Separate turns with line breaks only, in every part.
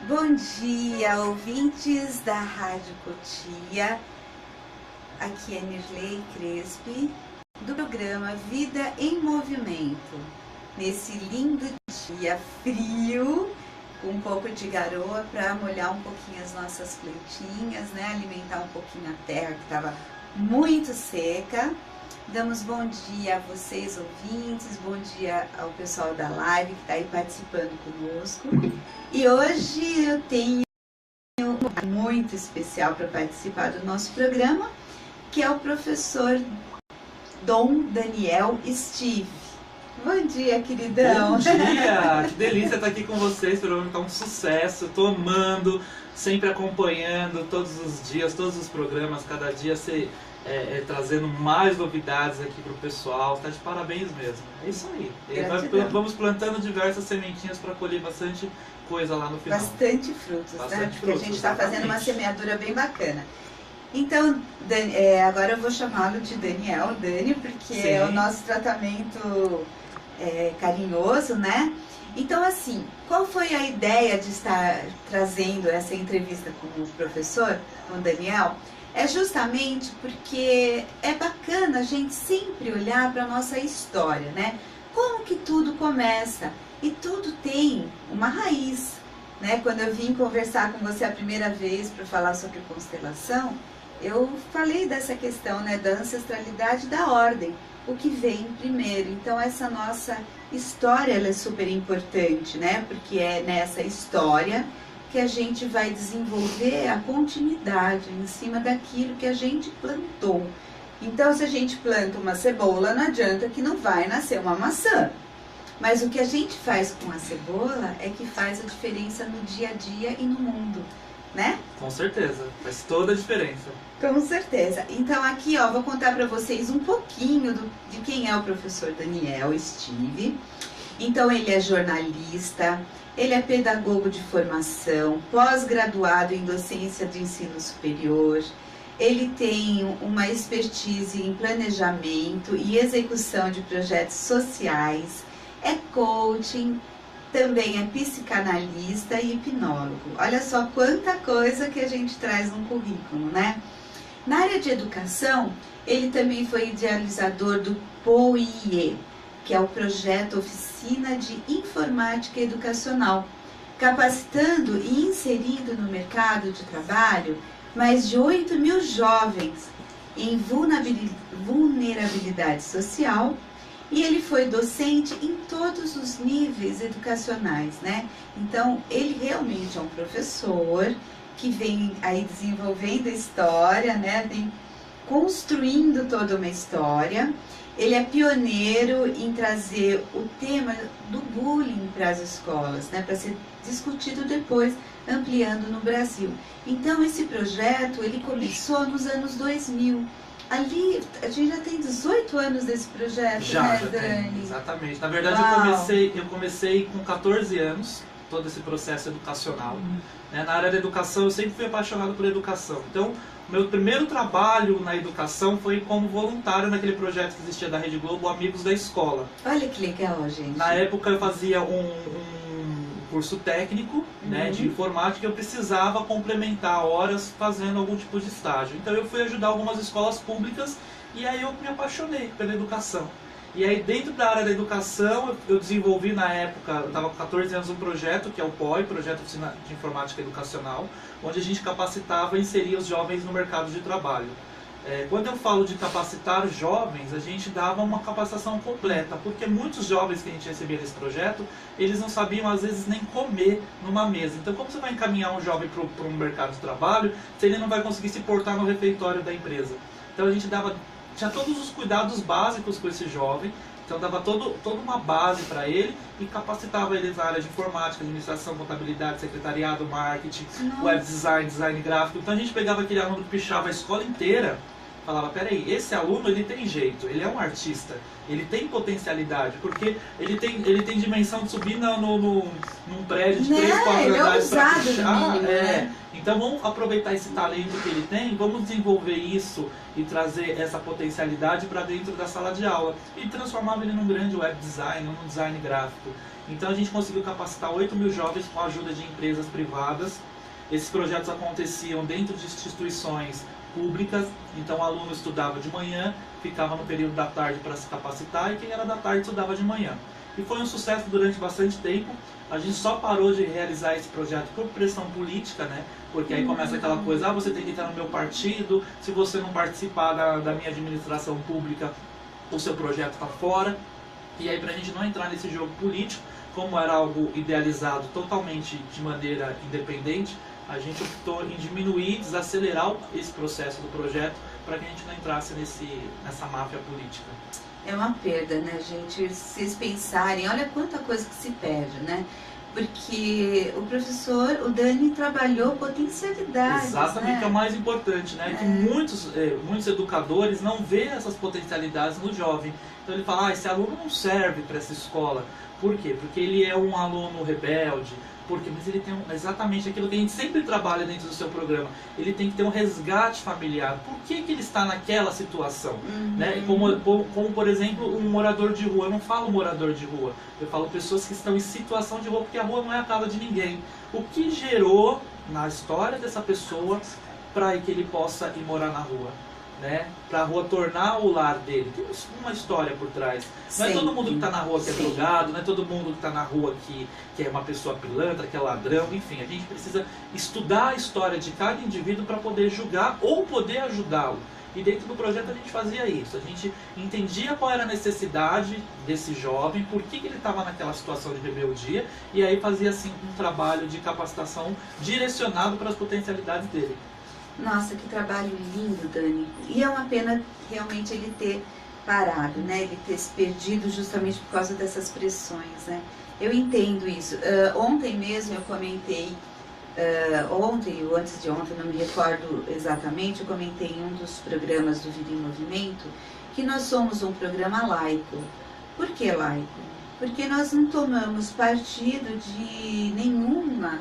Bom dia, ouvintes da Rádio Cotia. Aqui é Nirley Crespi, do programa Vida em Movimento. Nesse lindo dia frio, com um pouco de garoa para molhar um pouquinho as nossas plantinhas, né? Alimentar um pouquinho a terra que estava muito seca. Damos bom dia a vocês, ouvintes, bom dia ao pessoal da live que está aí participando conosco. E hoje eu tenho um muito especial para participar do nosso programa, que é o professor Dom Daniel Steve. Bom dia, queridão!
Bom dia! Que delícia estar aqui com vocês, o programa está um sucesso, estou amando, sempre acompanhando todos os dias, todos os programas, cada dia trazendo mais novidades aqui para o pessoal, tá de parabéns mesmo. É isso aí. Vamos plantando diversas sementinhas para colher bastante coisa lá no final.
Bastante frutos, né? Porque a gente está fazendo uma semeadura bem bacana. Então, agora eu vou chamá-lo de Daniel, Dani, porque Sim. É o nosso tratamento carinhoso, né? Então, assim, qual foi a ideia de estar trazendo essa entrevista com o professor, com o Daniel? É justamente porque é bacana a gente sempre olhar para a nossa história, né? Como que tudo começa? E tudo tem uma raiz, né? Quando eu vim conversar com você a primeira vez para falar sobre constelação, eu falei dessa questão, né, da ancestralidade da ordem, o que vem primeiro. Então essa nossa história ela é super importante, né? Porque é nessa história que a gente vai desenvolver a continuidade em cima daquilo que a gente plantou. Então, se a gente planta uma cebola, não adianta que não vai nascer uma maçã. Mas o que a gente faz com a cebola é que faz a diferença no dia a dia e no mundo, né?
Com certeza, faz toda a diferença.
Com certeza. Então aqui, ó, vou contar para vocês um pouquinho de quem é o professor Daniel Steve. Então ele é jornalista, ele é pedagogo de formação, pós-graduado em docência de ensino superior, ele tem uma expertise em planejamento e execução de projetos sociais, é coaching, também é psicanalista e hipnólogo. Olha só quanta coisa que a gente traz no currículo, né? Na área de educação, ele também foi idealizador do POIE, que é o projeto Oficina de Informática Educacional, capacitando e inserindo no mercado de trabalho mais de 8 mil jovens em vulnerabilidade social, e ele foi docente em todos os níveis educacionais, né? Então, ele realmente é um professor que vem aí desenvolvendo a história, né? Vem construindo toda uma história. Ele é pioneiro em trazer o tema do bullying para as escolas, né, para ser discutido depois, ampliando no Brasil. Então, esse projeto, ele começou nos anos 2000. Ali, a gente já tem 18 anos desse projeto,
já
Dani?
Tem, exatamente. Na verdade, eu comecei com 14 anos, todo esse processo educacional. Né? Na área da educação, eu sempre fui apaixonado por educação. Então, meu primeiro trabalho na educação foi como voluntário naquele projeto que existia da Rede Globo, Amigos da Escola.
Olha que legal, gente.
Na época eu fazia um curso técnico, né, de informática, e eu precisava complementar horas fazendo algum tipo de estágio. Então eu fui ajudar algumas escolas públicas e aí eu me apaixonei pela educação. E aí dentro da área da educação eu desenvolvi na época, eu estava com 14 anos, um projeto que é o POI, Projeto de Informática Educacional, onde a gente capacitava e inseria os jovens no mercado de trabalho. Quando eu falo de capacitar jovens, a gente dava uma capacitação completa, porque muitos jovens que a gente recebia nesse projeto, eles não sabiam às vezes nem comer numa mesa. Então como você vai encaminhar um jovem para um mercado de trabalho se ele não vai conseguir se portar no refeitório da empresa? Então a gente tinha todos os cuidados básicos com esse jovem, então dava toda uma base para ele e capacitava ele na área de informática, administração, contabilidade, secretariado, marketing, web design, design gráfico. Então a gente pegava aquele aluno que pichava a escola inteira falava, peraí, esse aluno ele tem jeito, ele é um artista, ele tem potencialidade, porque ele tem dimensão de subir num prédio de 3, 4 andares para puxar. Então vamos aproveitar esse talento que ele tem, vamos desenvolver isso e trazer essa potencialidade para dentro da sala de aula e transformar ele num grande web design, num design gráfico. Então a gente conseguiu capacitar 8.000 jovens com a ajuda de empresas privadas. Esses projetos aconteciam dentro de instituições públicas, então o aluno estudava de manhã, ficava no período da tarde para se capacitar, e quem era da tarde estudava de manhã. E foi um sucesso durante bastante tempo. A gente só parou de realizar esse projeto por pressão política, né? Porque aí começa aquela coisa, você tem que entrar no meu partido, se você não participar da minha administração pública, o seu projeto está fora. E aí, para a gente não entrar nesse jogo político, como era algo idealizado totalmente de maneira independente, a gente optou em diminuir, desacelerar esse processo do projeto para que a gente não entrasse nessa máfia política.
É uma perda, né, gente? Se vocês pensarem, olha quanta coisa que se perde, né? Porque o professor, o Dani, trabalhou potencialidades.
Exatamente,
né?
Que é o mais importante, né? Que muitos educadores não vêem essas potencialidades no jovem. Então ele fala, esse aluno não serve para essa escola. Por quê? Porque ele é um aluno rebelde. Mas ele tem exatamente aquilo que a gente sempre trabalha dentro do seu programa. Ele tem que ter um resgate familiar. Por que ele está naquela situação? Né? Como, por exemplo, um morador de rua. Eu não falo morador de rua. Eu falo pessoas que estão em situação de rua, porque a rua não é a casa de ninguém. O que gerou na história dessa pessoa para que ele possa ir morar na rua? Né? Para a rua tornar o lar dele. Tem uma história por trás. Não é todo mundo que está na rua que é drogado, não é todo mundo que está na rua que é uma pessoa pilantra, que é ladrão, enfim. A gente precisa estudar a história de cada indivíduo para poder julgar ou poder ajudá-lo. E dentro do projeto a gente fazia isso. A gente entendia qual era a necessidade desse jovem, por que ele estava naquela situação de rebeldia, e aí fazia assim um trabalho de capacitação direcionado para as potencialidades dele.
Nossa, que trabalho lindo, Dani. E é uma pena realmente ele ter parado, né? Ele ter se perdido justamente por causa dessas pressões, né? Eu entendo isso. Ontem mesmo eu comentei, ontem ou antes de ontem, não me recordo exatamente, eu comentei em um dos programas do Vida em Movimento que nós somos um programa laico. Por que laico? Porque nós não tomamos partido de nenhuma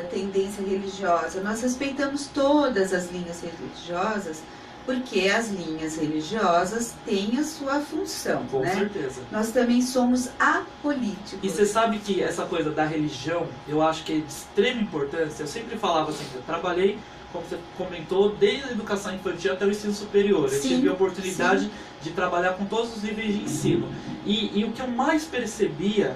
tendência religiosa. Nós respeitamos todas as linhas religiosas, porque as linhas religiosas têm a sua função.
Com certeza.
Nós também somos apolíticos.
E você sabe que essa coisa da religião, eu acho que é de extrema importância. Eu sempre falava assim, eu trabalhei, como você comentou, desde a educação infantil até o ensino superior. Eu tive a oportunidade de trabalhar com todos os níveis de ensino. E o que eu mais percebia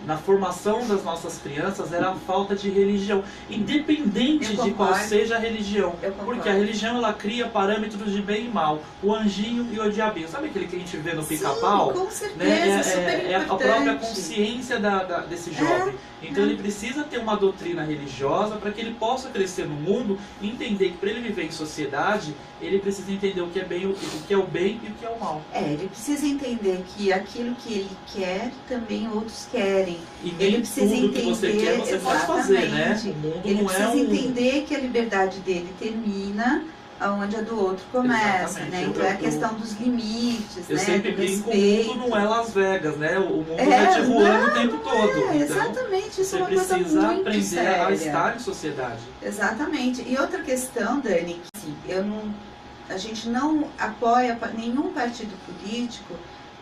na formação das nossas crianças era a falta de religião, independente de qual seja a religião, porque a religião ela cria parâmetros de bem e mal, o anjinho e o diabinho. Sabe aquele que a gente vê no Pica-Pau?
Com certeza,
né? É a própria consciência desse jovem. Então ele precisa ter uma doutrina religiosa para que ele possa crescer no mundo e entender que para ele viver em sociedade, ele precisa entender o que é bem, o que é o bem e o que é o mal.
Ele precisa entender que aquilo que ele quer, também outros querem.
E nem
ele precisa
tudo
entender,
que você quer, você pode fazer, né? O mundo
ele
não
precisa entender que a liberdade dele termina aonde a do outro começa, né? Então é a questão dos limites,
eu
né?
sempre
do
brinco,
respeito.
o mundo não é Las Vegas, né? O mundo vai te voando o tempo todo. Então,
exatamente, isso é uma coisa
você precisa
muito
aprender
séria.
a estar em sociedade.
Exatamente. E outra questão, Dani, que a gente não apoia nenhum partido político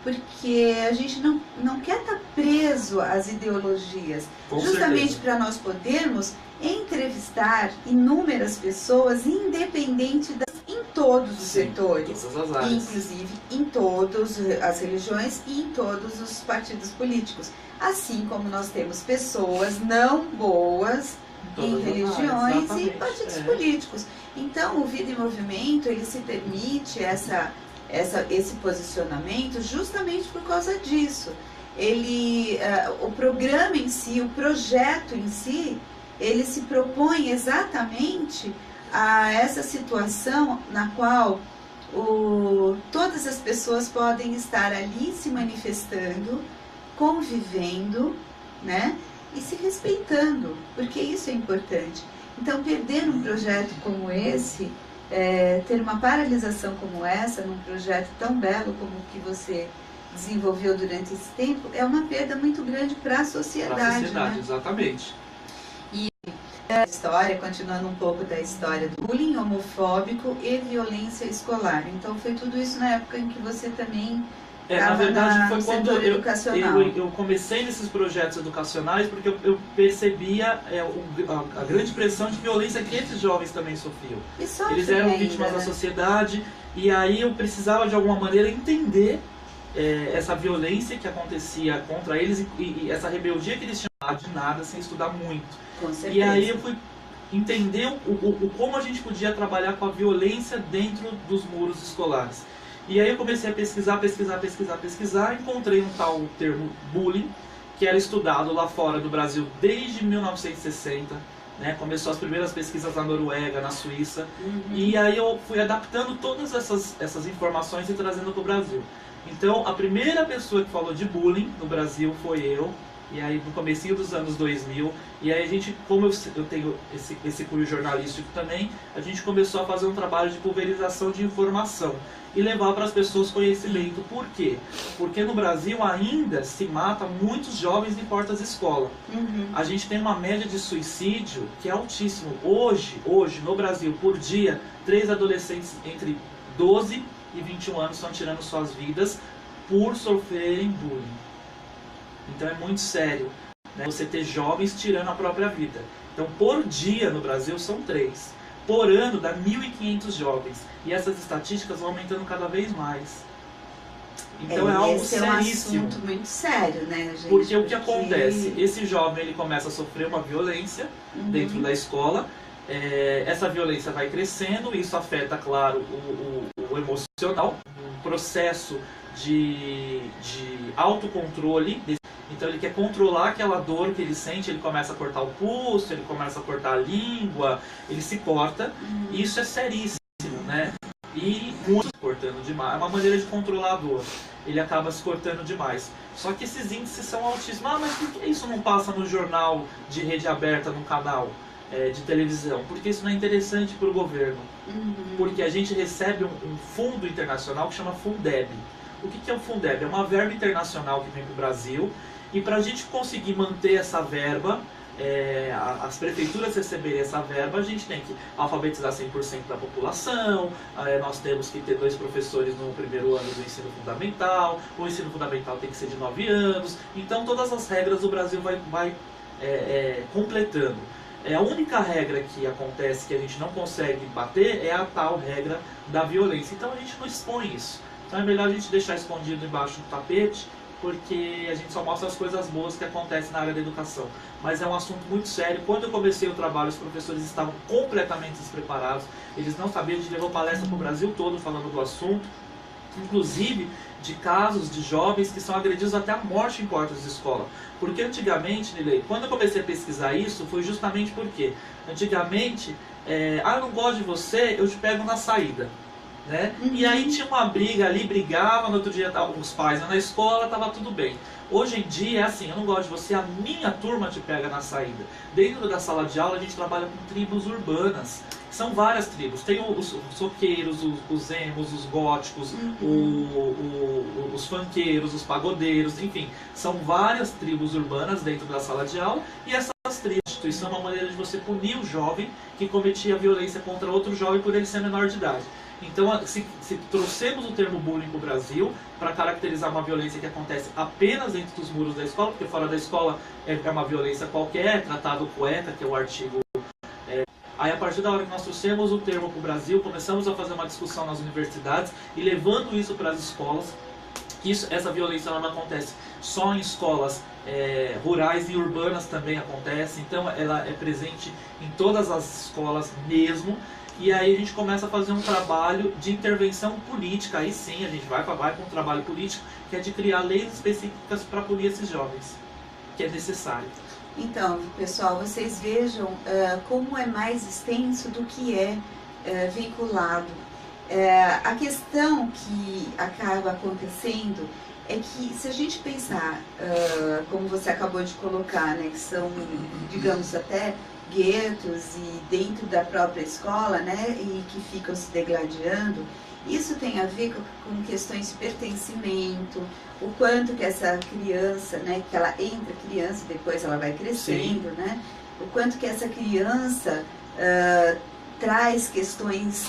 porque a gente não quer estar preso às ideologias.
Com
justamente
certeza.
para nós podermos entrevistar inúmeras pessoas, independente em todos os setores,
todas as áreas.
inclusive em todas as religiões e em todos os partidos políticos. Assim como nós temos pessoas não boas em religiões e partidos políticos. Então, o Vida em Movimento, ele se permite esse posicionamento justamente por causa disso. O programa em si, o projeto em si, ele se propõe exatamente a essa situação na qual todas as pessoas podem estar ali se manifestando, convivendo, né? E se respeitando, porque isso é importante. Então, perder um projeto como esse ter uma paralisação como essa, num projeto tão belo como o que você desenvolveu durante esse tempo, é uma perda muito grande para a sociedade.
Para a sociedade,
né?
Exatamente.
E a história, continuando um pouco da história do bullying homofóbico e violência escolar. Então foi tudo isso na época em que você também
na verdade foi quando
eu
comecei nesses projetos educacionais, porque eu percebia a grande pressão de violência que esses jovens também sofriam. Eles eram vítimas da sociedade, e aí eu precisava de alguma maneira entender essa violência que acontecia contra eles e essa rebeldia que eles tinham de nada, sem estudar muito.
Com certeza.
E aí eu fui entender como a gente podia trabalhar com a violência dentro dos muros escolares. E aí eu comecei a pesquisar, encontrei um tal termo bullying, que era estudado lá fora do Brasil desde 1960, né? Começou as primeiras pesquisas na Noruega, na Suíça, e aí eu fui adaptando todas essas informações e trazendo para o Brasil. Então, a primeira pessoa que falou de bullying no Brasil foi eu, e aí no comecinho dos anos 2000, e aí a gente, como eu tenho esse cunho jornalístico também, a gente começou a fazer um trabalho de pulverização de informação e levar para as pessoas conhecimento. Por quê? Porque no Brasil ainda se mata muitos jovens em portas-escola. A gente tem uma média de suicídio que é altíssimo. Hoje no Brasil, por dia, 3 adolescentes entre 12 e 21 anos estão tirando suas vidas por sofrerem bullying. Então é muito sério, né, você ter jovens tirando a própria vida. Então por dia no Brasil são 3. Por ano dá 1.500 jovens. E essas estatísticas vão aumentando cada vez mais. Então é algo seríssimo.
É um assunto muito sério, né, gente?
Porque o que acontece? Esse jovem ele começa a sofrer uma violência dentro da escola. Essa violência vai crescendo, isso afeta, claro, o emocional, um processo de autocontrole. Então ele quer controlar aquela dor que ele sente, ele começa a cortar o pulso, ele começa a cortar a língua, ele se corta. Isso é seríssimo, né? E muito cortando demais. É uma maneira de controlar a dor. Ele acaba se cortando demais. Só que esses índices são altíssimos. Mas por que isso não passa no jornal de rede aberta, num canal de televisão? Porque isso não é interessante para o governo. Porque a gente recebe um fundo internacional que chama Fundeb. O que é o Fundeb? É uma verba internacional que vem para o Brasil. E para a gente conseguir manter essa verba, as prefeituras receberem essa verba, a gente tem que alfabetizar 100% da população, nós temos que ter 2 professores no primeiro ano do ensino fundamental, o ensino fundamental tem que ser de 9 anos, então todas as regras do Brasil vai completando. A única regra que acontece que a gente não consegue bater é a tal regra da violência, então a gente não expõe isso. Então é melhor a gente deixar escondido embaixo do tapete, porque a gente só mostra as coisas boas que acontecem na área da educação. Mas é um assunto muito sério. Quando eu comecei o trabalho, os professores estavam completamente despreparados. Eles não sabiam, a gente levou palestra para o Brasil todo falando do assunto, inclusive de casos de jovens que são agredidos até a morte em portas de escola. Porque antigamente, Nilei, quando eu comecei a pesquisar isso, foi justamente porque antigamente, eu não gosto de você, eu te pego na saída. Né? E aí tinha uma briga ali, brigava, no outro dia os pais na escola, estava tudo bem. Hoje em dia é assim, eu não gosto de você, a minha turma te pega na saída. Dentro da sala de aula a gente trabalha com tribos urbanas, são várias tribos, tem os roqueiros, os emos, os góticos, os funkeiros, os pagodeiros, enfim, são várias tribos urbanas dentro da sala de aula, e essas tribos, isso é uma maneira de você punir o jovem que cometia violência contra outro jovem por ele ser menor de idade. Então, se trouxemos o termo bullying para o Brasil, para caracterizar uma violência que acontece apenas dentro dos muros da escola, porque fora da escola é uma violência qualquer, tratado cueca, que é o artigo. Aí, a partir da hora que nós trouxemos o termo para o Brasil, começamos a fazer uma discussão nas universidades e levando isso para as escolas, que essa violência ela não acontece só em escolas rurais e urbanas também acontece, então ela é presente em todas as escolas mesmo. E aí a gente começa a fazer um trabalho de intervenção política, aí sim a gente vai com um trabalho político, que é de criar leis específicas para punir esses jovens, que é necessário.
Então, pessoal, vocês vejam como é mais extenso do que é vinculado A questão que acaba acontecendo é que, se a gente pensar, como você acabou de colocar, né, que são, digamos, até guetos e dentro da própria escola, né, e que ficam se degladiando, isso tem a ver com questões de pertencimento, o quanto que essa criança, né, que ela entra criança e depois ela vai crescendo, né, o quanto que essa criança traz questões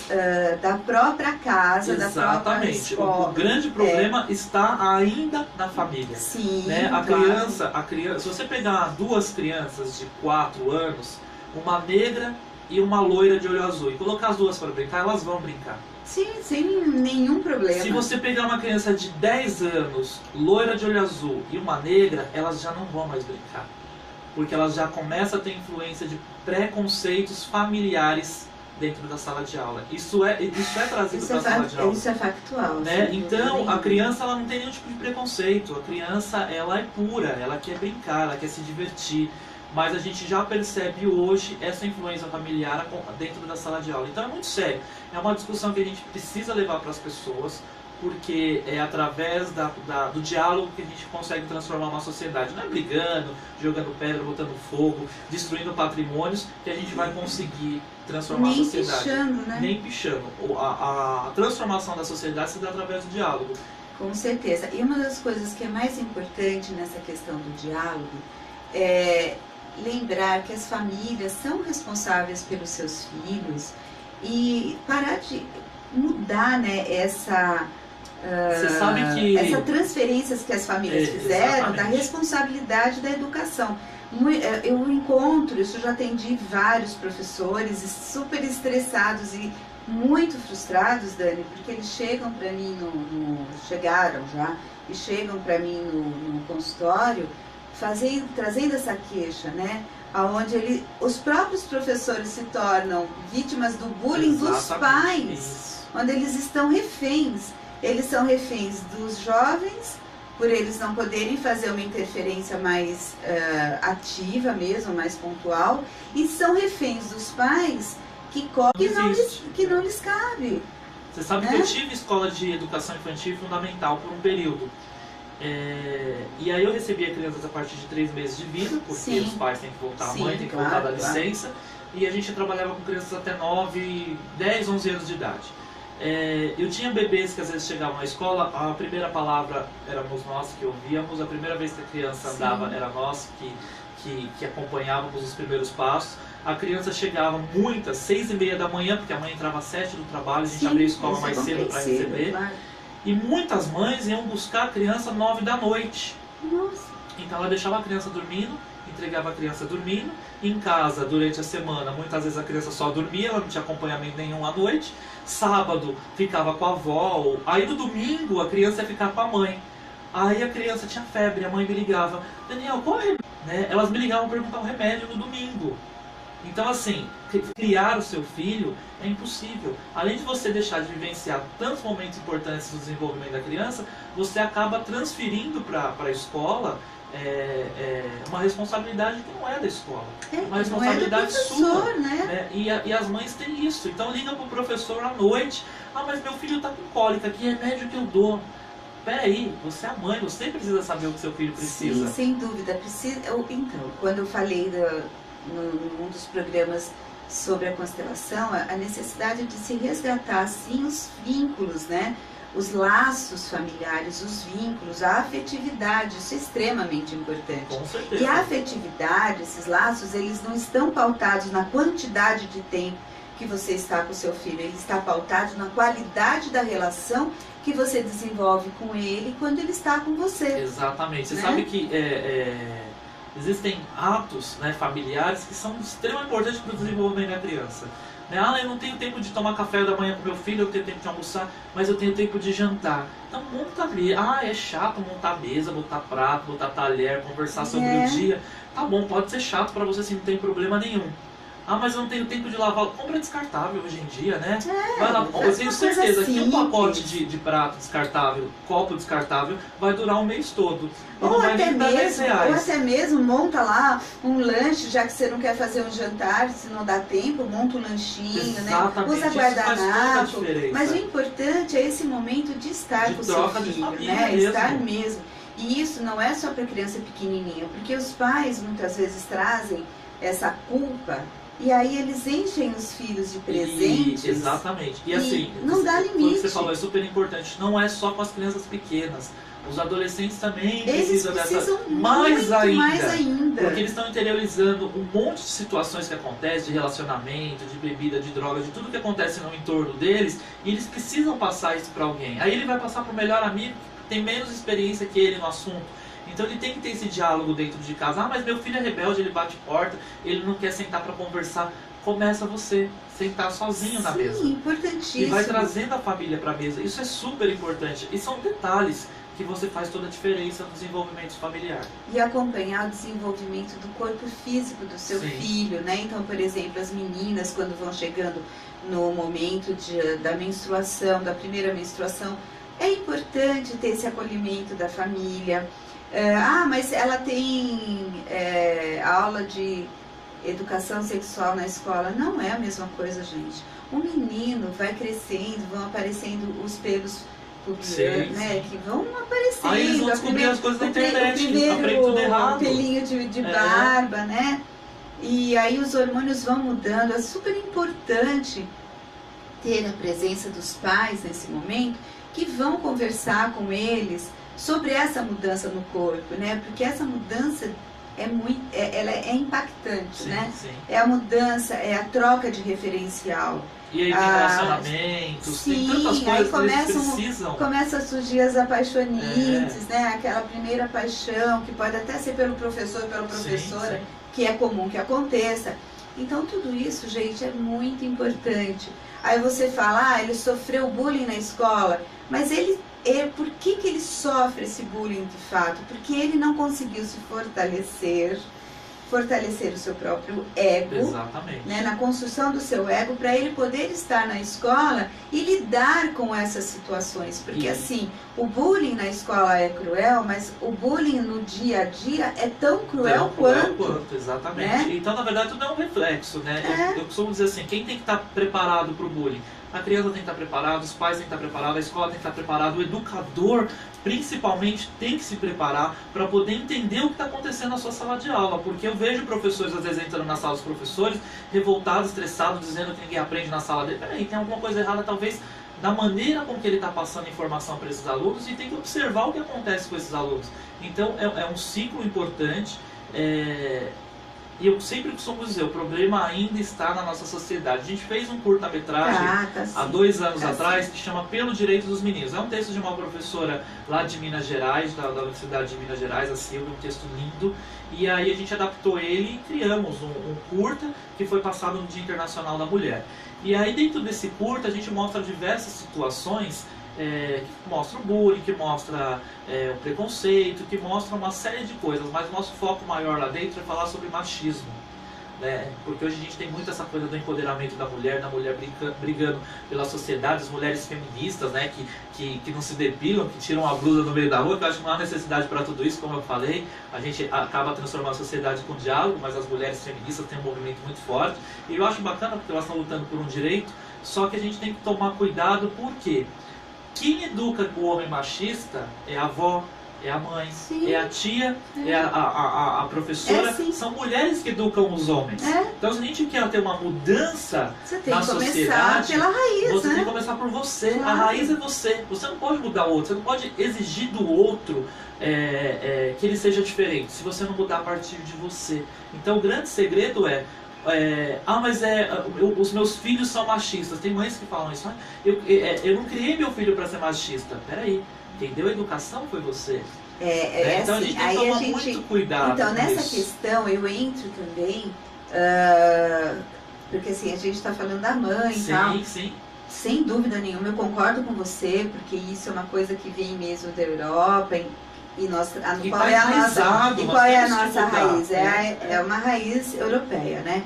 da própria casa, da própria escola.
O grande problema está ainda na família.
Sim,
né?
claro.
A criança, se você pegar duas crianças de 4 anos, uma negra e uma loira de olho azul, e colocar as duas para brincar, elas vão brincar.
Sim, sem nenhum problema.
Se você pegar uma criança de 10 anos, loira de olho azul e uma negra, elas já não vão mais brincar. Porque elas já começam a ter influência de preconceitos familiares dentro da sala de aula. Isso é trazido para a sala de aula.
Isso é factual.
Né? Então, a criança ela não tem nenhum tipo de preconceito. A criança ela é pura, ela quer brincar, ela quer se divertir. Mas a gente já percebe hoje essa influência familiar dentro da sala de aula. Então é muito sério. É uma discussão que a gente precisa levar para as pessoas, porque é através do diálogo que a gente consegue transformar uma sociedade. Não é brigando, jogando pedra, botando fogo, destruindo patrimônios, que a gente vai conseguir transformar a sociedade.
Nem pichando, né?
Nem pichando. A transformação da sociedade se dá através do diálogo.
Com certeza. E uma das coisas que é mais importante nessa questão do diálogo é lembrar que as famílias são responsáveis pelos seus filhos e parar de mudar, né, essa transferências que as famílias fizeram da responsabilidade da educação. Eu encontro, isso já atendi vários professores super estressados e muito frustrados, Dani, porque eles chegam para mim chegaram já e chegam para mim no consultório trazendo essa queixa, né? Onde os próprios professores se tornam vítimas do bullying dos pais, onde eles estão reféns. Eles são reféns dos jovens, por eles não poderem fazer uma interferência mais ativa mesmo, mais pontual, e são reféns dos pais que não lhes cabe.
Você sabe que eu tive escola de educação infantil fundamental por um período. E aí eu recebia crianças a partir de 3 meses de vida, porque os pais têm que voltar, a mãe tem que voltar da licença, e a gente trabalhava com crianças até 9, 10, 11 anos de idade. Eu tinha bebês que às vezes chegavam na escola, a primeira palavra éramos nós que ouvíamos, a primeira vez que a criança andava era nós que acompanhávamos os primeiros passos. A criança chegava muitas, 6h30 da manhã, porque a mãe entrava às 7 do trabalho, a gente abria a escola mais cedo para receber. E muitas mães iam buscar a criança 9 da noite.
Nossa.
Então ela deixava a criança dormindo, entregava a criança dormindo. Em casa, durante a semana, muitas vezes a criança só dormia, ela não tinha acompanhamento nenhum à noite. Sábado ficava com a avó. Aí no domingo a criança ia ficar com a mãe. Aí a criança tinha febre, a mãe me ligava: Daniel, qual é o remédio? Né? Elas me ligavam para perguntar o remédio no domingo. Então, assim, criar o seu filho é impossível. Além de você deixar de vivenciar tantos momentos importantes do desenvolvimento da criança, você acaba transferindo para a escola uma responsabilidade que não é da escola. Uma responsabilidade sua. Né? E as mães têm isso. Então, liga para o professor à noite: ah, mas meu filho está com cólica, que remédio que eu dou? Peraí, você é a mãe, você precisa saber o que seu filho precisa.
Sim, sem dúvida. Então, quando eu falei num dos programas sobre a constelação, a necessidade de se resgatar, sim, os vínculos, né? Os laços familiares, os vínculos, a afetividade, isso é extremamente importante.
Com certeza.
E a afetividade, esses laços, eles não estão pautados na quantidade de tempo que você está com o seu filho, ele está pautado na qualidade da relação que você desenvolve com ele quando ele está com você.
Exatamente. Você sabe que existem atos, né, familiares que são extremamente importantes para o desenvolvimento da criança. Eu não tenho tempo de tomar café da manhã com meu filho, eu tenho tempo de almoçar, mas eu tenho tempo de jantar. Então monta a mesa. É chato montar mesa, botar prato, botar talher, conversar sobre o dia. Tá bom, pode ser chato para você, assim, não tem problema nenhum. Ah, mas eu não tenho tempo de lavar. Compra descartável hoje em dia, né?
É,
Vai lá, eu tenho certeza que um
simples.
pacote de prato descartável, copo descartável, vai durar um mês todo. E
Ou
não vai
até,
nem dar 10
mesmo,
reais.
ou até mesmo monta lá um lanche, já que você não quer fazer um jantar, se não dá tempo, monta um lanchinho,
Exatamente,
né? Usa
isso faz toda a
guardanapo.
diferença.
Mas o importante é esse momento de estar
De
com o seu
troca de
filho,
família
né?
mesmo.
Estar mesmo. E isso não é só para criança pequenininha, porque os pais muitas vezes trazem essa culpa e aí eles enchem os filhos de presentes.
Exatamente. E assim,
não dá
o que
limite.
você falou é super importante. Não é só com as crianças pequenas. Os adolescentes também
Eles
precisam
mais ainda.
Porque eles estão interiorizando um monte de situações que acontecem, de relacionamento, de bebida, de droga, de tudo que acontece no entorno deles, e eles precisam passar isso para alguém. Aí ele vai passar para o melhor amigo que tem menos experiência que ele no assunto. Então ele tem que ter esse diálogo dentro de casa. Ah, mas meu filho é rebelde, ele bate porta, ele não quer sentar para conversar. Começa você, sentar sozinho na mesa.
Sim, importantíssimo.
E vai trazendo a família para a mesa. Isso é super importante. E são detalhes que você faz toda a diferença no desenvolvimento familiar.
E acompanhar o desenvolvimento do corpo físico do seu
Sim.
filho, né? Então, por exemplo, as meninas, quando vão chegando no momento da menstruação, da primeira menstruação, é importante ter esse acolhimento da família. Mas ela tem aula de educação sexual na escola. Não é a mesma coisa, gente. O menino vai crescendo, vão aparecendo os pelos, né, que vão aparecendo.
Aí eles vão descobrir as coisas na internet, aprende tudo errado.
O pelinho de barba, né? E aí os hormônios vão mudando. É super importante ter a presença dos pais nesse momento, que vão conversar com eles sobre essa mudança no corpo, né? Porque essa mudança ela é impactante,
Sim,
né?
sim.
É a mudança, é a troca de referencial.
E aí tem relacionamentos,
sim,
tem tantas coisas
aí
que eles precisam.
Começa a surgir as apaixonites, né? Aquela primeira paixão, que pode até ser pelo professor, pela professora,
sim.
que é comum que aconteça. Então tudo isso, gente, é muito importante. Aí você fala, ele sofreu bullying na escola, mas por que ele sofre esse bullying de fato? Porque ele não conseguiu se fortalecer o seu próprio ego.
Exatamente.
Né, na construção do seu ego, para ele poder estar na escola e lidar com essas situações. Porque assim, o bullying na escola é cruel, mas o bullying no dia a dia é tão cruel quanto.
Exatamente.
Né?
Então, na verdade, tudo é um reflexo, né? Eu costumo dizer assim, quem tem que estar preparado para o bullying? A criança tem que estar preparada, os pais têm que estar preparados, a escola tem que estar preparada, o educador, principalmente, tem que se preparar para poder entender o que está acontecendo na sua sala de aula. Porque eu vejo professores, às vezes, entrando na sala dos professores, revoltados, estressados, dizendo que ninguém aprende na sala dele. Peraí, tem alguma coisa errada, talvez, da maneira com que ele está passando informação para esses alunos, e tem que observar o que acontece com esses alunos. Então, é um ciclo importante. E eu sempre costumo dizer, o problema ainda está na nossa sociedade. A gente fez um curta-metragem há 2 anos atrás, que chama Pelo Direito dos Meninos. É um texto de uma professora lá de Minas Gerais, da Universidade de Minas Gerais, a Silvia, um texto lindo. E aí a gente adaptou ele e criamos um curta que foi passado no Dia Internacional da Mulher. E aí dentro desse curta a gente mostra diversas situações que mostra o bullying, que mostra o preconceito, que mostra uma série de coisas, mas o nosso foco maior lá dentro é falar sobre machismo, né? Porque hoje a gente tem muito essa coisa do empoderamento da mulher brigando pela sociedade, as mulheres feministas, né? que não se depilam, que tiram a blusa no meio da rua, que eu acho que não há necessidade para tudo isso, como eu falei. A gente acaba transformando a sociedade com diálogo, mas as mulheres feministas têm um movimento muito forte, e eu acho bacana porque elas estão lutando por um direito, só que a gente tem que tomar cuidado, por quê? Quem educa o homem machista é a avó, é a mãe, é a tia, é a professora. São mulheres que educam os homens. Então, se a gente quer ter uma mudança na sociedade,
pela raiz,
você tem que começar por você. Claro. A raiz é você. Você não pode mudar o outro. Você não pode exigir do outro que ele seja diferente, se você não mudar a partir de você. Então, o grande segredo os meus filhos são machistas. Tem mães que falam isso. Eu não criei meu filho para ser machista. Peraí, quem deu a educação foi você. Então a gente tem que tomar muito cuidado.
Então, nessa
isso.
questão, eu entro também, porque assim, a gente está falando da mãe e tal.
Sim.
Sem dúvida nenhuma, eu concordo com você, porque isso é uma coisa que vem mesmo da Europa. Qual é a nossa raiz? É uma raiz europeia, né?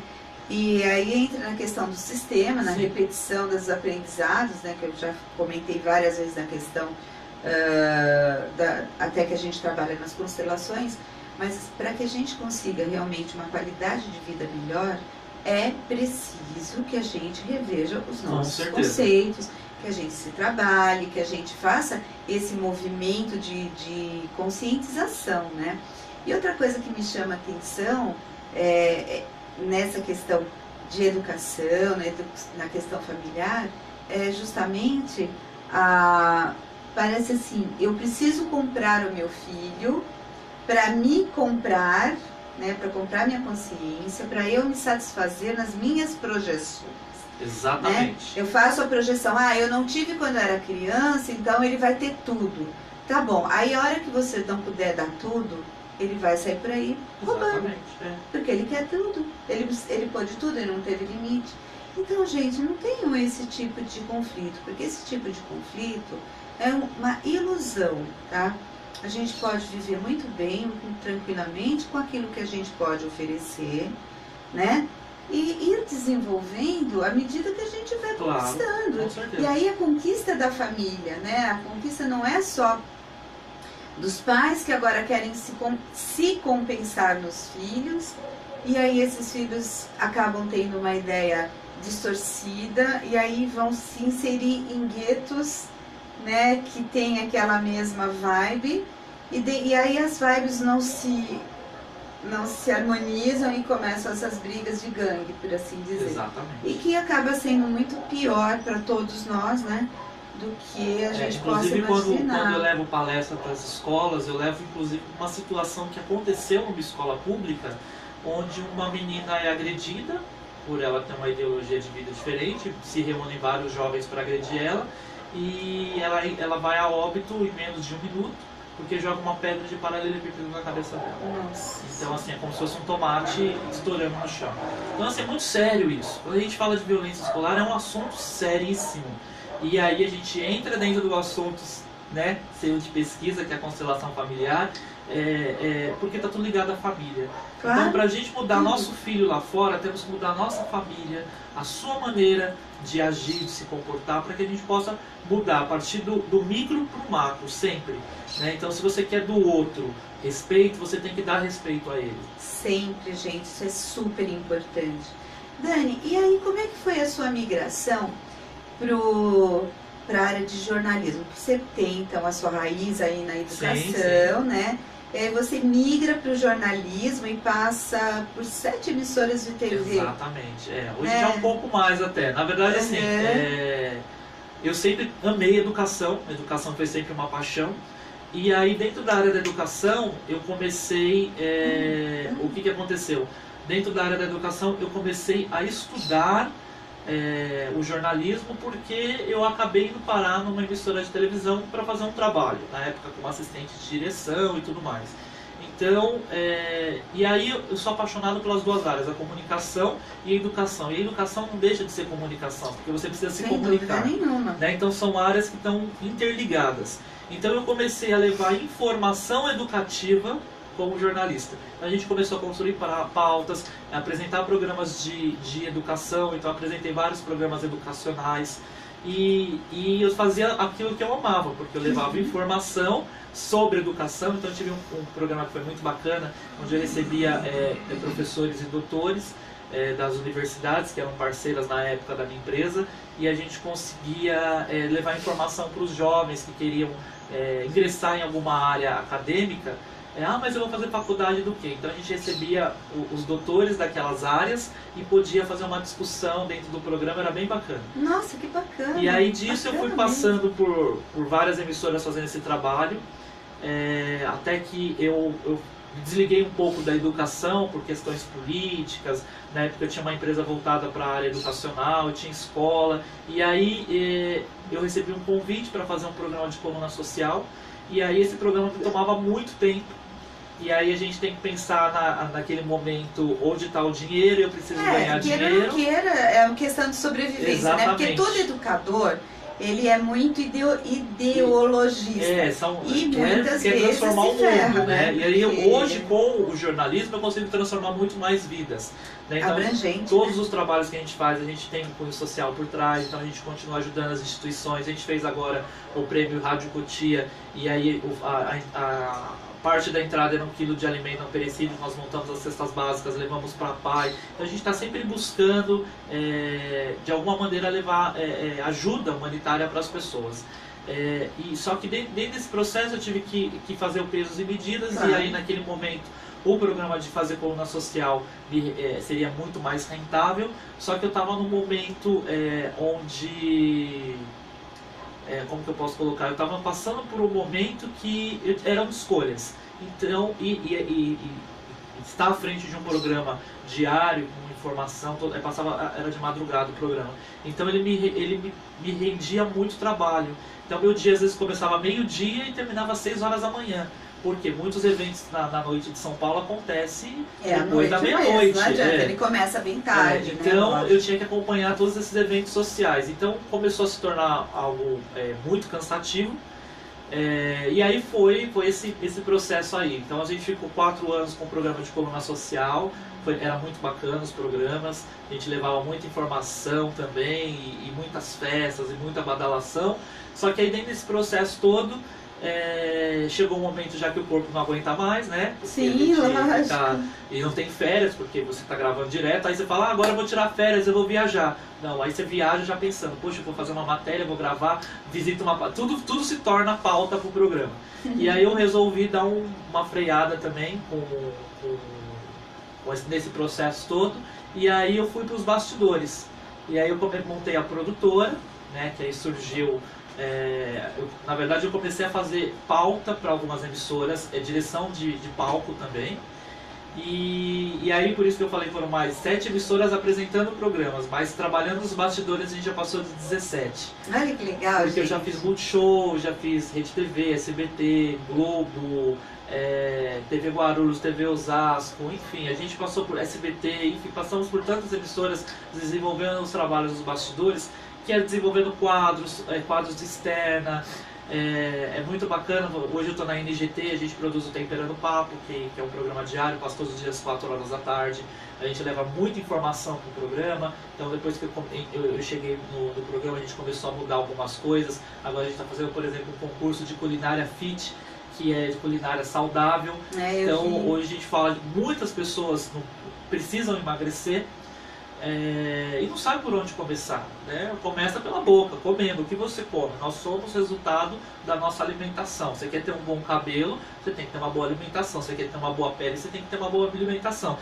E aí entra na questão do sistema, na repetição dos aprendizados, né, que eu já comentei várias vezes na questão, até que a gente trabalha nas constelações, mas para que a gente consiga realmente uma qualidade de vida melhor, é preciso que a gente reveja os nossos conceitos, que a gente se trabalhe, que a gente faça esse movimento de conscientização, né? E outra coisa que me chama a atenção nessa questão de educação, na questão familiar, é justamente parece assim, eu preciso comprar o meu filho para me comprar, né, para comprar minha consciência, para eu me satisfazer nas minhas projeções.
Exatamente.
Né? Eu faço a projeção, eu não tive quando eu era criança, então ele vai ter tudo. Tá bom, aí a hora que você não puder dar tudo, ele vai sair por aí roubando. Porque ele quer tudo. Ele pode tudo, ele não teve limite. Então, gente, não tenham esse tipo de conflito, porque esse tipo de conflito é uma ilusão, tá? A gente pode viver muito bem, tranquilamente, com aquilo que a gente pode oferecer, né? E ir desenvolvendo à medida que a gente vai conquistando.
Com certeza.
E aí a conquista da família, né? A conquista não é só dos pais que agora querem se compensar nos filhos, e aí esses filhos acabam tendo uma ideia distorcida, e aí vão se inserir em guetos, né, que tem aquela mesma vibe, e aí as vibes não se harmonizam e começam essas brigas de gangue, por assim dizer.
Exatamente.
E que acaba sendo muito pior para todos nós, né, do que a gente possa imaginar.
Inclusive, quando eu levo palestra para as escolas, eu levo inclusive uma situação que aconteceu numa escola pública, onde uma menina é agredida, por ela ter uma ideologia de vida diferente, se reúnem vários jovens para agredir ela, e ela vai a óbito em menos de 1 minuto, porque joga uma pedra de paralelepípedo na cabeça dela.
Nossa.
Então, assim, é como se fosse um tomate estourando no chão. Então, assim, é muito sério isso. Quando a gente fala de violência escolar, é um assunto seríssimo. E aí a gente entra dentro do assunto, né, seu de pesquisa, que é a constelação familiar, porque está tudo ligado à família. Claro. Então, para a gente mudar nosso filho lá fora, temos que mudar a nossa família, a sua maneira de agir, de se comportar, para que a gente possa mudar a partir do micro para o macro, sempre. Né? Então, se você quer do outro respeito, você tem que dar respeito a ele.
Sempre, gente, isso é super importante. Dani, e aí como é que foi a sua migração para a área de jornalismo? Você tem, então, a sua raiz aí na educação, sim. Né? Você migra para o jornalismo e passa por 7 emissoras de TV.
Exatamente. Hoje já um pouco mais até. Na verdade, assim, eu sempre amei educação. A educação foi sempre uma paixão. E aí, dentro da área da educação, eu comecei... O que aconteceu? Dentro da área da educação, eu comecei a estudar o jornalismo, porque eu acabei indo parar numa emissora de televisão para fazer um trabalho, na época como assistente de direção e tudo mais. Então, e aí eu sou apaixonado pelas duas áreas, a comunicação e a educação. E a educação não deixa de ser comunicação, porque você precisa se comunicar.
Sem dúvida nenhuma.
Né? Então são áreas que estão interligadas. Então eu comecei a levar informação educativa como jornalista. A gente começou a construir pautas, a apresentar programas de educação, então apresentei vários programas educacionais e eu fazia aquilo que eu amava, porque eu levava informação sobre educação. Então eu tive um programa que foi muito bacana, onde eu recebia professores e doutores das universidades, que eram parceiras na época da minha empresa, e a gente conseguia levar informação para os jovens que queriam ingressar em alguma área acadêmica. Mas eu vou fazer faculdade do quê? Então a gente recebia os doutores daquelas áreas e podia fazer uma discussão dentro do programa, era bem bacana.
Nossa, que bacana!
E aí disso eu fui passando por várias emissoras fazendo esse trabalho, até que eu me desliguei um pouco da educação por questões políticas. Na época eu tinha uma empresa voltada para a área educacional, eu tinha escola, e aí eu recebi um convite para fazer um programa de coluna social, e aí esse programa tomava muito tempo. E aí a gente tem que pensar naquele momento onde está o dinheiro, eu preciso ganhar dinheiro.
Não queira, é uma questão de sobrevivência, né? Porque todo educador, ele é muito ideologista. E muitas
quer
vezes
transformar o mundo,
ferra,
né? E aí hoje, com o jornalismo, eu consigo transformar muito mais vidas. Né? Então,
abrangente,
todos
né?
os trabalhos que a gente faz, a gente tem um cunho social por trás, então a gente continua ajudando as instituições. A gente fez agora o prêmio Rádio Cotia, e aí a parte da entrada era 1 quilo de alimento não perecível, nós montamos as cestas básicas, levamos para a PAI. Então a gente está sempre buscando, de alguma maneira, levar ajuda humanitária para as pessoas. Só que dentro desse processo eu tive que fazer o pesos e medidas, e aí naquele momento o programa de fazer coluna social seria muito mais rentável, só que eu estava num momento onde... como que eu posso colocar? Eu estava passando por um momento que eram escolhas. Então, estar à frente de um programa diário, com informação, era de madrugada o programa. Então ele me rendia muito trabalho. Então meu dia às vezes começava meio-dia e terminava às 6 horas da manhã. Porque muitos eventos na noite de São Paulo acontecem depois da meia-noite.
Não adianta, ele começa bem tarde.
Então
né?
eu tinha que acompanhar todos esses eventos sociais. Então começou a se tornar algo muito cansativo. E aí foi esse processo aí. Então a gente ficou 4 anos com o programa de coluna social. Era muito bacana os programas. A gente levava muita informação também, e muitas festas, e muita badalação. Só que aí dentro desse processo todo... chegou um momento já que o corpo não aguenta mais, né? Porque
sim, lógico.
E não tem férias, porque você está gravando direto, aí você fala, agora eu vou tirar férias, eu vou viajar. Não, aí você viaja já pensando, poxa, eu vou fazer uma matéria, vou gravar, visita uma... Tudo se torna pauta para o programa. E aí eu resolvi dar uma freada também nesse processo todo, e aí eu fui para os bastidores. E aí eu montei a produtora, né, que aí surgiu... na verdade eu comecei a fazer pauta para algumas emissoras, direção de palco também, e aí por isso que eu falei, foram mais 7 emissoras apresentando programas, mas trabalhando nos bastidores a gente já passou de 17.
Olha que legal,
porque
gente.
Eu já fiz Multishow, já fiz Rede TV, SBT, Globo, TV Guarulhos, TV Osasco, enfim, a gente passou por SBT, enfim, passamos por tantas emissoras desenvolvendo os trabalhos dos bastidores, que é desenvolvendo quadros de externa, é muito bacana. Hoje eu estou na NGT, a gente produz o Temperando Papo, que é um programa diário, passa todos os dias 4 horas da tarde. A gente leva muita informação para o programa, então depois que eu cheguei no programa a gente começou a mudar algumas coisas. Agora a gente está fazendo, por exemplo, um concurso de culinária fit, que é de culinária saudável. Então hoje a gente fala de muitas pessoas precisam emagrecer, e não sabe por onde começar, né? Começa pela boca, comendo. O que você come? Nós somos resultado da nossa alimentação. Você quer ter um bom cabelo, você tem que ter uma boa alimentação. Você quer ter uma boa pele, você tem que ter uma boa alimentação.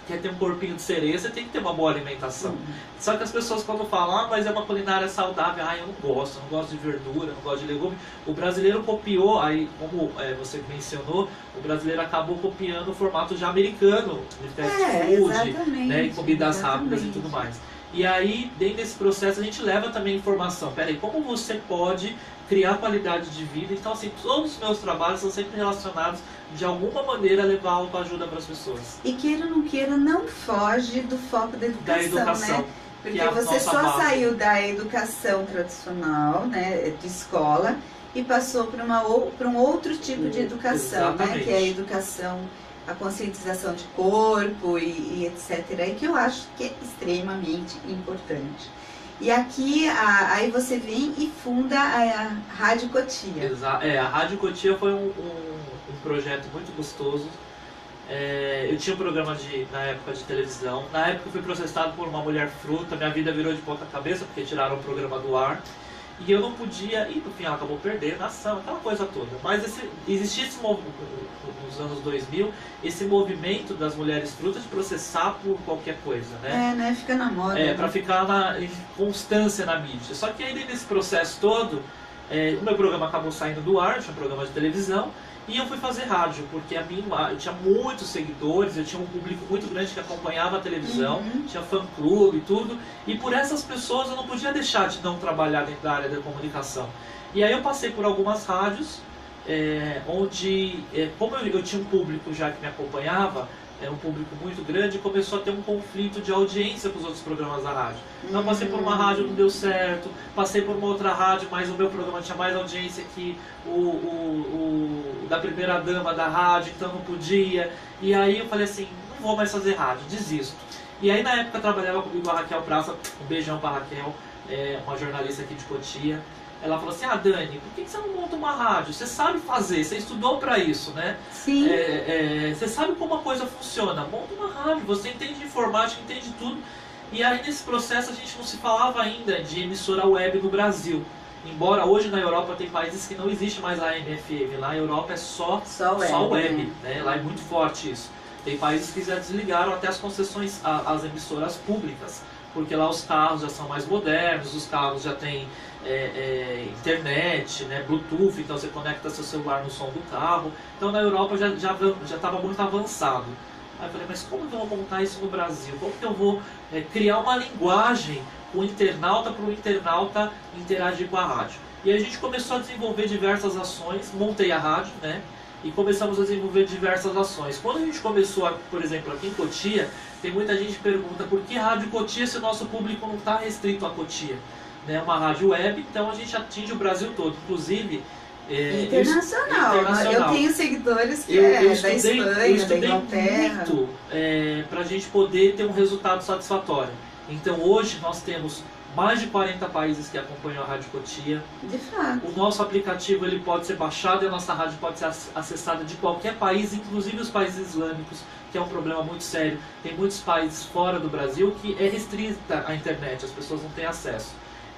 Quer ter um corpinho de sereia, você tem que ter uma boa alimentação. Só que as pessoas quando falam, mas é uma culinária saudável, eu não gosto de verdura, não gosto de legume. O brasileiro copiou, aí como você mencionou, o brasileiro acabou copiando o formato já americano de fast food, né, e comidas rápidas e tudo mais. E aí, dentro desse processo, a gente leva também informação. Peraí, como você pode criar qualidade de vida? Então, assim, todos os meus trabalhos são sempre relacionados, de alguma maneira, a levar autoajuda para as pessoas.
E queira ou não queira, não foge do foco da educação, né? Porque você só saiu da educação tradicional, né, de escola, e passou para um outro tipo de educação, né, que é a educação, a conscientização de corpo e etc. E que eu acho que é extremamente importante. E aqui, aí você vem e funda a Rádio Cotia.
Exato. A Rádio Cotia foi um projeto muito gostoso. Eu tinha um programa na época de televisão. Na época eu fui processado por uma mulher fruta, minha vida virou de ponta cabeça porque tiraram o programa do ar. E eu não podia, e no fim ela acabou perdendo a ação, aquela coisa toda. Mas existia esse movimento, nos anos 2000, esse movimento das mulheres frutas de processar por qualquer coisa, né?
Fica na moda.
Pra ficar em constância na mídia. Só que aí nesse processo todo, o meu programa acabou saindo do ar, eu tinha um programa de televisão, e eu fui fazer rádio, porque eu tinha muitos seguidores, eu tinha um público muito grande que acompanhava a televisão, tinha fã-clube e tudo, e por essas pessoas eu não podia deixar de não trabalhar dentro da área da comunicação. E aí eu passei por algumas rádios, onde, como eu tinha um público já que me acompanhava, um público muito grande, e começou a ter um conflito de audiência com os outros programas da rádio. Então passei por uma rádio, não deu certo, passei por uma outra rádio, mas o meu programa tinha mais audiência que o da primeira dama da rádio, então não podia. E aí eu falei assim, não vou mais fazer rádio, desisto. E aí na época trabalhava comigo a Raquel Praça, um beijão pra Raquel, uma jornalista aqui de Cotia. Ela falou assim, Dani, por que você não monta uma rádio? Você sabe fazer, você estudou para isso, né?
Sim.
Você sabe como a coisa funciona, monta uma rádio, você entende de informática, entende tudo. E aí nesse processo a gente não se falava ainda de emissora web no Brasil. Embora hoje na Europa tem países que não existe mais a AM/FM, lá na Europa é só web, né? Lá é muito forte isso. Tem países que já desligaram até as concessões às emissoras públicas, porque lá os carros já são mais modernos, os carros já têm internet, né, Bluetooth, então você conecta seu celular no som do carro. Então na Europa já estava muito avançado. Aí eu falei, mas como que eu vou montar isso no Brasil? Como que eu vou criar uma linguagem para o internauta interagir com a rádio? E aí a gente começou a desenvolver diversas ações, montei a rádio, né? E começamos a desenvolver diversas ações. Quando a gente começou, por exemplo, aqui em Cotia, tem muita gente que pergunta por que Rádio Cotia se o nosso público não está restrito a Cotia? É uma rádio web, então a gente atinge o Brasil todo, inclusive...
internacional. Eu tenho seguidores que da Espanha, da Inglaterra.
Muito para a gente poder ter um resultado satisfatório. Então hoje nós temos mais de 40 países que acompanham a Rádio Cotia.
De fato.
O nosso aplicativo ele pode ser baixado e a nossa rádio pode ser acessada de qualquer país, inclusive os países islâmicos, que é um problema muito sério. Tem muitos países fora do Brasil que é restrita a internet, as pessoas não têm acesso.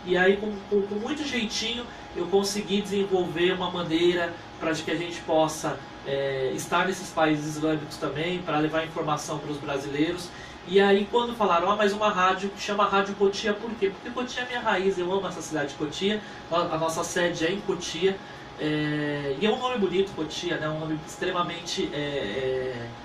E aí com muito jeitinho eu consegui desenvolver uma maneira para que a gente possa estar nesses países islâmicos também, para levar informação para os brasileiros. E aí quando falaram, mas uma rádio que chama Rádio Cotia, por quê? Porque Cotia é minha raiz, eu amo essa cidade de Cotia, a nossa sede é em Cotia, e é um nome bonito, Cotia, né? Um nome extremamente,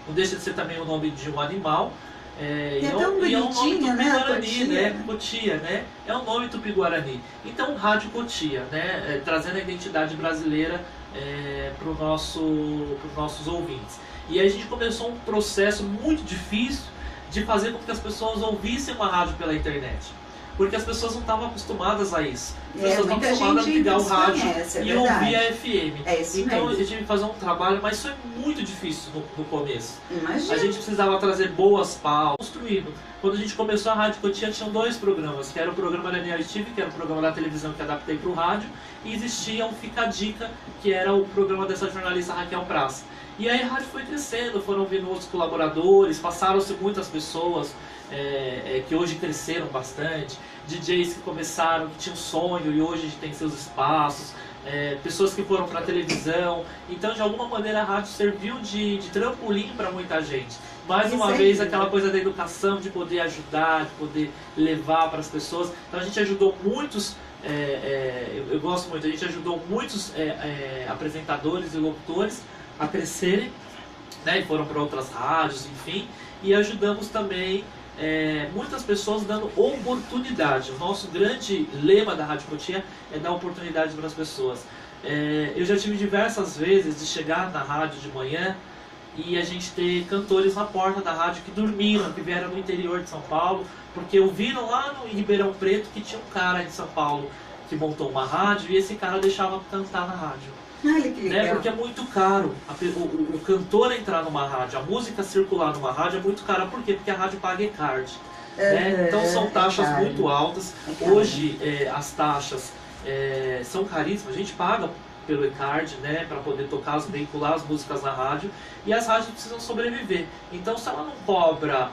não deixa de ser também o nome de um animal,
é tão bonitinho, né?
Cotia, né? Cotia, né? É um nome tupi-guarani. Então, Rádio Cotia, né? Trazendo a identidade brasileira para os nossos ouvintes. E aí a gente começou um processo muito difícil de fazer com que as pessoas ouvissem uma rádio pela internet. Porque as pessoas não estavam acostumadas a isso. As pessoas estão acostumadas a ligar o rádio e ouvir a FM. Então eu tive que fazer um trabalho, mas foi muito difícil no começo.
Imagina.
A gente precisava trazer boas pautas, construindo. Quando a gente começou a Rádio Cotia, tinham 2 programas, que era o programa Linear TV, que era o programa da televisão que adaptei para o rádio, e existia o Fica a Dica, que era o programa dessa jornalista Raquel Praça. E aí a rádio foi crescendo, foram vindo outros colaboradores, passaram-se muitas pessoas que hoje cresceram bastante, DJs que começaram, que tinham sonho e hoje tem seus espaços, pessoas que foram para a televisão. Então de alguma maneira a rádio serviu de trampolim para muita gente. Mais uma vez aquela coisa da educação, de poder ajudar, de poder levar para as pessoas. Então a gente ajudou muitos, eu gosto muito, a gente ajudou muitos apresentadores e locutores a crescerem, né, e foram para outras rádios, enfim, e ajudamos também muitas pessoas dando oportunidade. O nosso grande lema da Rádio Cotia é dar oportunidade para as pessoas. Eu já tive diversas vezes de chegar na rádio de manhã e a gente ter cantores na porta da rádio que dormiram, que vieram do interior de São Paulo, porque ouviram lá no Ribeirão Preto que tinha um cara de São Paulo que montou uma rádio e esse cara deixava cantar na rádio.
Olha que legal.
Porque é muito caro o cantor entrar numa rádio, a música circular numa rádio é muito cara. Por quê? Porque a rádio paga e-card. Né? Então são taxas muito altas. Hoje as taxas são caríssimas, a gente paga pelo e-card, né, para poder veicular as músicas na rádio, e as rádios precisam sobreviver. Então se ela não cobra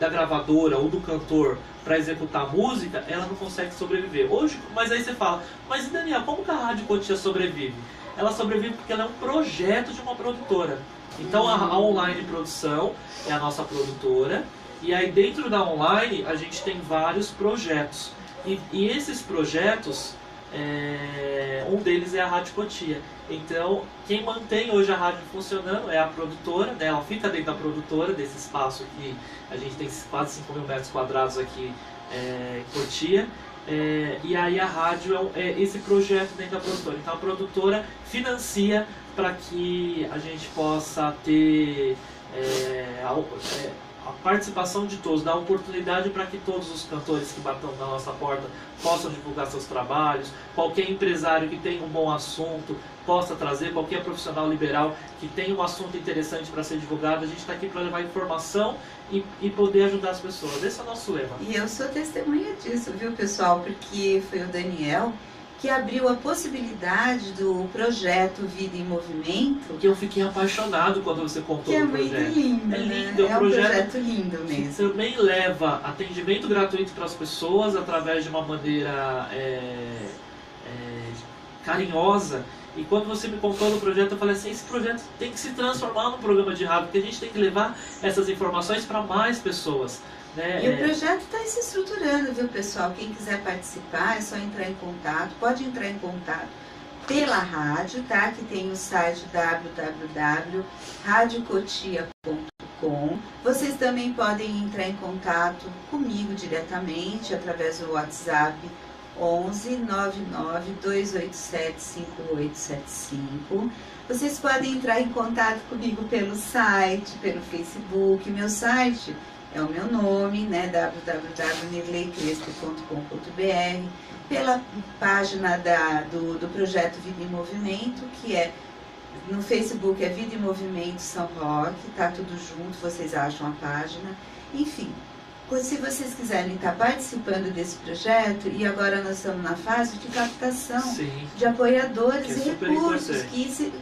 da gravadora ou do cantor para executar a música, ela não consegue sobreviver. Hoje, mas aí você fala, mas Daniel, como que a Rádio Cotia sobrevive? Ela sobrevive porque ela é um projeto de uma produtora. Então a Online Produção é a nossa produtora, e aí dentro da Online a gente tem vários projetos. E esses projetos, um deles é a Rádio Cotia. Então quem mantém hoje a rádio funcionando é a produtora, né? Ela fica dentro da produtora, desse espaço aqui. A gente tem quase 5.000 metros quadrados aqui em Cotia. E aí a rádio é esse projeto dentro da produtora. Então a produtora financia para que a gente possa ter a participação de todos, dar oportunidade para que todos os cantores que batam na nossa porta possam divulgar seus trabalhos, qualquer empresário que tenha um bom assunto possa trazer, qualquer profissional liberal que tenha um assunto interessante para ser divulgado. A gente está aqui para levar informação e poder ajudar as pessoas. Esse é o nosso lema.
E eu sou testemunha disso, viu, pessoal? Porque foi o Daniel que abriu a possibilidade do projeto Vida em Movimento.
Que eu fiquei apaixonado quando você contou o projeto.
Que é muito lindo,
é lindo,
né? É um projeto lindo mesmo.
Que também leva atendimento gratuito para as pessoas através de uma maneira carinhosa. E quando você me contou no projeto, eu falei assim, esse projeto tem que se transformar num programa de rádio, porque a gente tem que levar essas informações para mais pessoas. Né?
E o projeto está se estruturando, viu, pessoal? Quem quiser participar é só entrar em contato, pode entrar em contato pela rádio, tá? Que tem o site www.radiocotia.com. Vocês também podem entrar em contato comigo diretamente através do WhatsApp 11 99 287 5875. Vocês podem entrar em contato comigo pelo site, pelo Facebook. Meu site é o meu nome, né? www.nirleicrespo.com.br, pela página do projeto Vida em Movimento, que é no Facebook é Vida em Movimento São Roque, tá tudo junto, vocês acham a página. Enfim, se vocês quiserem estar participando desse projeto, e agora nós estamos na fase de captação de apoiadores e recursos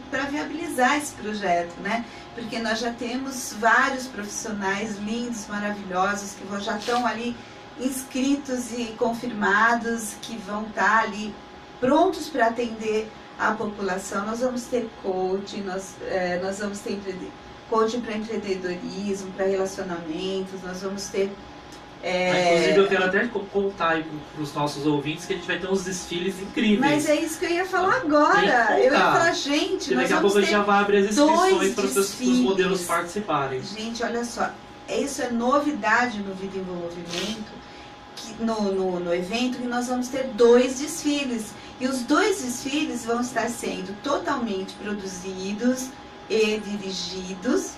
para viabilizar esse projeto, né? Porque nós já temos vários profissionais lindos, maravilhosos, que já estão ali inscritos e confirmados, que vão estar ali prontos para atender a população. Nós vamos ter coaching, nós vamos ter coaching para empreendedorismo, para relacionamentos, nós vamos ter...
Inclusive eu quero até contar aí para os nossos ouvintes que a gente vai ter uns desfiles incríveis.
Mas é isso que eu ia falar agora. Eu ia falar, gente,
daqui a pouco a gente já vai abrir as inscrições para os modelos participarem.
Gente, olha só, isso é novidade no Vida em Movimento, no evento, que nós vamos ter 2 desfiles. E os 2 desfiles vão estar sendo totalmente produzidos e dirigidos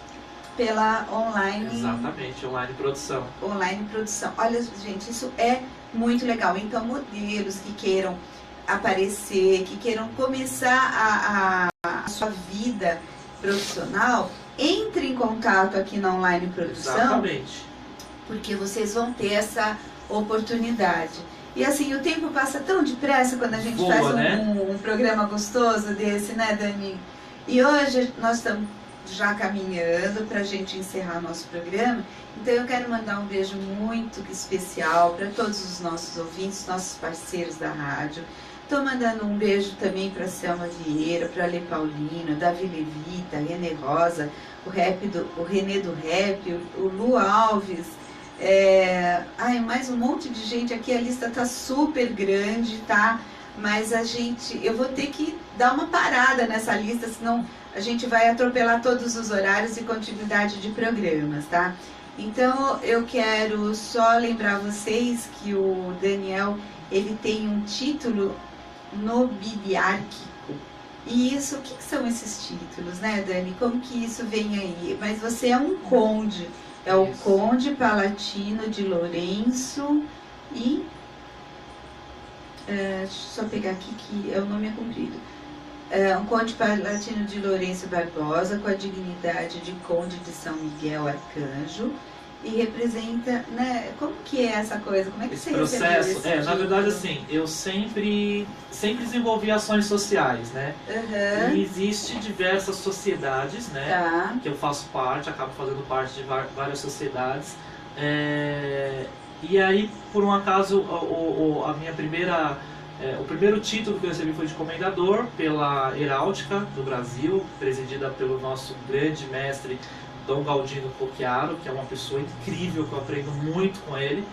pela online...
Exatamente, online produção.
Online produção. Olha, gente, isso é muito legal. Então, modelos que queiram aparecer, que queiram começar a sua vida profissional, entre em contato aqui na online produção.
Exatamente.
Porque vocês vão ter essa oportunidade. E assim, o tempo passa tão depressa quando a gente faz um programa gostoso desse, né, Dani? E hoje nós estamos já caminhando para a gente encerrar nosso programa. Então eu quero mandar um beijo muito especial para todos os nossos ouvintes, nossos parceiros da rádio. Estou mandando um beijo também para Selma Vieira, para Lê Paulino, Davi Levita, Renê Rosa, o Renê do Rap, o Lu Alves. Mais um monte de gente aqui, a lista tá super grande, tá? Mas eu vou ter que dar uma parada nessa lista, senão a gente vai atropelar todos os horários e continuidade de programas, tá? Então eu quero só lembrar vocês que o Daniel, ele tem um título nobiliárquico. E isso, o que são esses títulos, né, Dani? Como que isso vem aí? Mas você é um conde. É o Conde Palatino de Lourenço e... deixa eu só pegar aqui que o nome é comprido. Um Conde Palatino de Lourenço Barbosa, com a dignidade de Conde de São Miguel Arcanjo. E representa, né? Como que é essa coisa? Como é que
esse
você
processo? Na verdade, assim, eu sempre desenvolvi ações sociais, né?
Uhum.
E existe diversas sociedades, né?
Tá.
Que eu faço parte, acabo fazendo parte de várias sociedades. E aí, por um acaso, a minha o primeiro título que eu recebi foi de comendador pela Heráutica do Brasil, presidida pelo nosso grande mestre Dom Galdino Cocchiaro, que é uma pessoa incrível, que eu aprendo muito com ele.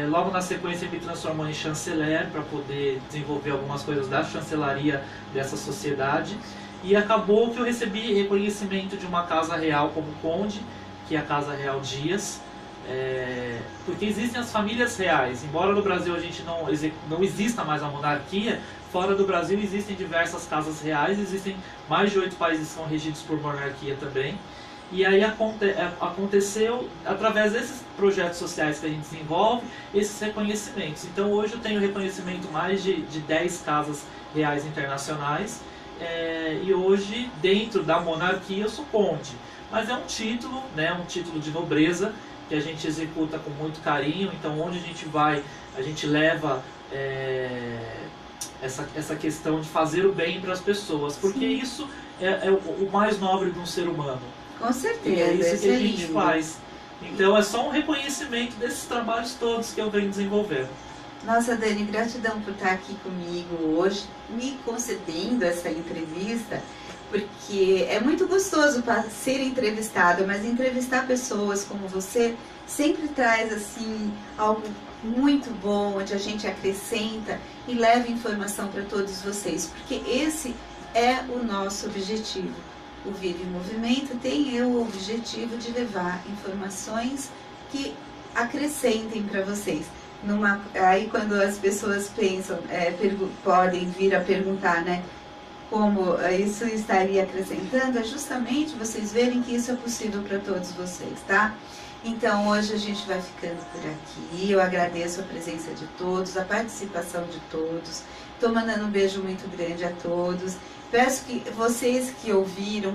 Logo na sequência me transformou em chanceler para poder desenvolver algumas coisas da chancelaria dessa sociedade. E acabou que eu recebi reconhecimento de uma casa real como conde, que é a Casa Real Dias. Porque existem as famílias reais. Embora no Brasil a gente não exista mais a monarquia, fora do Brasil existem diversas casas reais, existem mais de 8 países que são regidos por monarquia também. E aí aconteceu, através desses projetos sociais que a gente desenvolve, esses reconhecimentos. Então hoje eu tenho reconhecimento mais de 10 casas reais internacionais, e hoje dentro da monarquia eu sou conde. Mas é um título, né, um título de nobreza que a gente executa com muito carinho. Então onde a gente vai, a gente leva essa questão de fazer o bem para as pessoas, porque Sim. isso é o mais nobre de um ser humano.
Com certeza.
E é isso que a gente faz. Então é só um reconhecimento desses trabalhos todos que eu venho desenvolvendo.
Nossa, Dani, gratidão por estar aqui comigo hoje, me concedendo essa entrevista, porque é muito gostoso ser entrevistado, mas entrevistar pessoas como você sempre traz assim algo muito bom, onde a gente acrescenta e leva informação para todos vocês, porque esse é o nosso objetivo. O Vive em Movimento tem o objetivo de levar informações que acrescentem para vocês. Aí quando as pessoas pensam, podem vir a perguntar, né, como isso estaria acrescentando, é justamente vocês verem que isso é possível para todos vocês, tá? Então hoje a gente vai ficando por aqui. Eu agradeço a presença de todos, a participação de todos. Estou mandando um beijo muito grande a todos. Peço que vocês que ouviram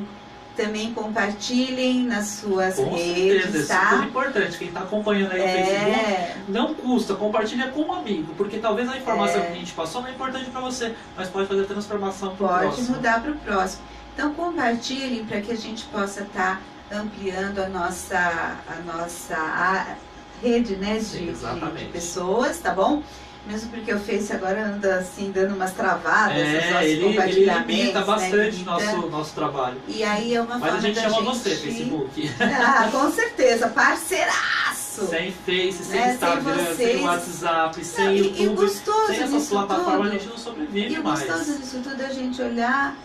também compartilhem nas suas redes,
certeza,
tá?
É super importante. Quem está acompanhando aí no Facebook, não custa, compartilha com um amigo, porque talvez a informação que a gente passou não é importante para você, mas pode fazer transformação para o próximo.
Pode mudar para o próximo. Então compartilhem para que a gente possa estar ampliando a nossa rede, né, de pessoas, tá bom? Mesmo porque o Face agora anda assim, dando umas travadas,
ele limita bastante, né? nosso trabalho.
E aí é uma
Mas
forma
a gente
da
chama você, Facebook.
Com certeza, parceiraço!
Sem Face, sem Instagram, sem WhatsApp, sem YouTube,
e gostoso
sem essas plataformas a gente não sobrevive mais.
E o gostoso disso tudo é a gente olhar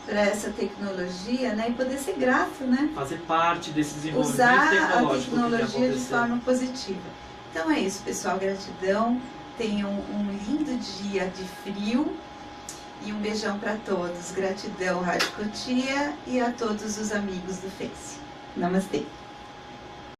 para essa tecnologia, né, e poder ser grato, né?
Fazer parte desse desenvolvimento
tecnológico. Usar a tecnologia de forma positiva. Então é isso, pessoal. Gratidão. Tenham um lindo dia de frio e um beijão para todos. Gratidão, Rádio Cotia, e a todos os amigos do Face. Namastê.